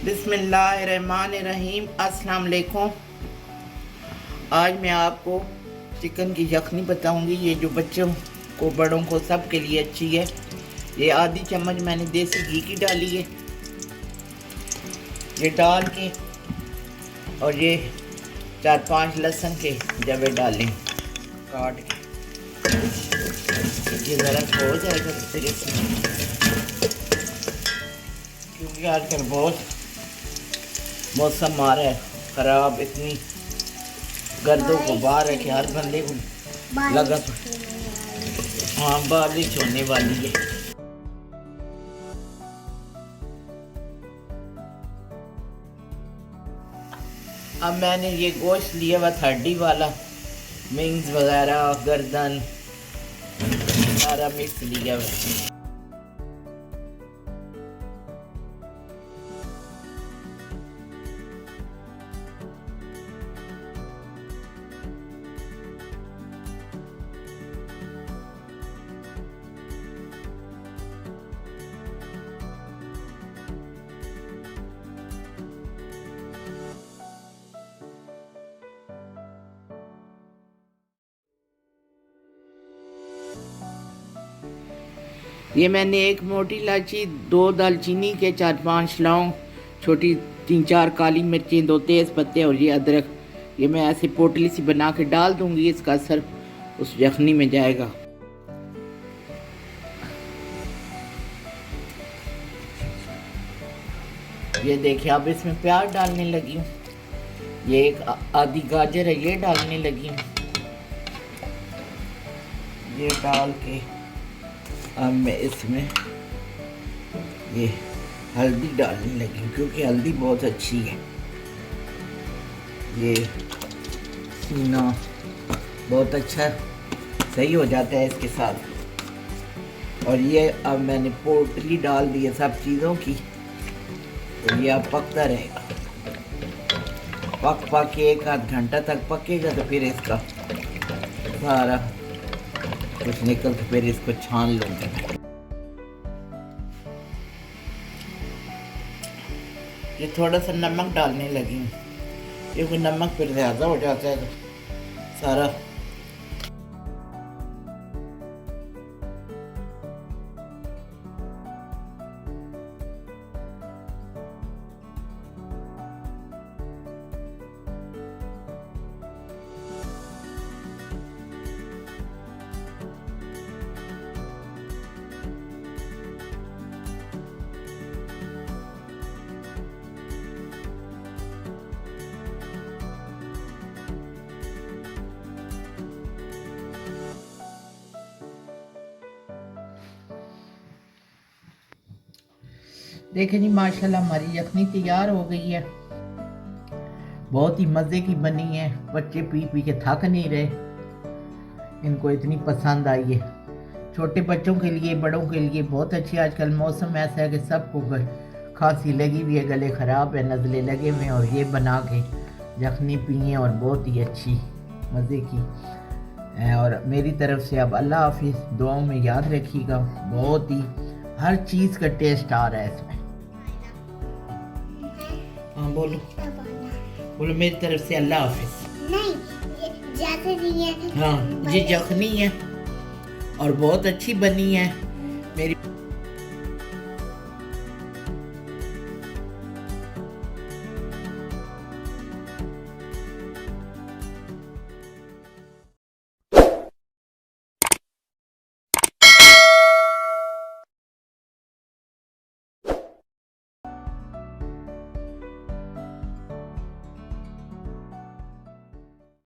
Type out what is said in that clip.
बिस्मिल्लाहिर्रहमानिर्रहीम। अस्सलाम वालेकुम। आज मैं आपको चिकन की यखनी बताऊंगी। ये जो बच्चों को, बड़ों को, सब के लिए अच्छी है। ये आधी चम्मच मैंने देसी घी की डाली है। ये डाल के और ये 4-5 लहसुन के जवे डालें काट के। ये ज़रा हो जाएगा तो फिर इसमें, क्योंकि आजकल बहुत मौसम आ रहा है ख़राब, इतनी गर्दों को बाहर है कि हर बंदे को लगा। हाँ, बारिश होने वाली है। अब मैंने ये गोश्त लिया हुआ हड्डी वाला, विंग्स वगैरह, गर्दन, सारा मिक्स लिया हुआ। ये मैंने एक मोटी इलायची, 2 दालचीनी के 4-5 लौंग, छोटी 3-4 काली मिर्चें, 2 तेज़ पत्ते और ये अदरक, ये मैं ऐसे पोटली सी बना के डाल दूंगी। इसका असर उस यखनी में जाएगा। ये देखिए, अब इसमें प्याज डालने लगी हूँ। ये एक आधी गाजर है, ये डालने लगी हूँ। ये डाल के अब मैं इसमें ये हल्दी डालने लगी हूँ, क्योंकि हल्दी बहुत अच्छी है। ये सीना बहुत अच्छा सही हो जाता है इसके साथ। और ये अब मैंने पोटली डाल दी है सब चीज़ों की, तो ये अब पकता रहेगा। पक के 1-आध घंटा तक पकेगा, तो फिर इसका सारा कुछ निकल के फिर इसको छान लूँगा। ये थोड़ा सा नमक डालने लगी हूँ, क्योंकि नमक फिर ज़्यादा हो जाता है तो सारा। देखें जी, माशाल्लाह हमारी यखनी तैयार हो गई है। बहुत ही मज़े की बनी है। बच्चे पी पी के थक नहीं रहे, इनको इतनी पसंद आई है। छोटे बच्चों के लिए, बड़ों के लिए बहुत अच्छी। आजकल मौसम ऐसा है कि सबको खांसी लगी हुई है, गले ख़राब है, नज़ले लगे हुए हैं, और ये बना के यखनी पिए और बहुत ही अच्छी मज़े की। और मेरी तरफ से अब अल्लाह हाफिज़। दुआओं में याद रखिएगा। बहुत ही हर चीज़ का टेस्ट आ रहा है इसमें। हाँ, बोलो मेरी तरफ से अल्लाह हाफिज़। नहीं, ये जैसे नहीं है। हाँ, ये यखनी है और बहुत अच्छी बनी है मेरी।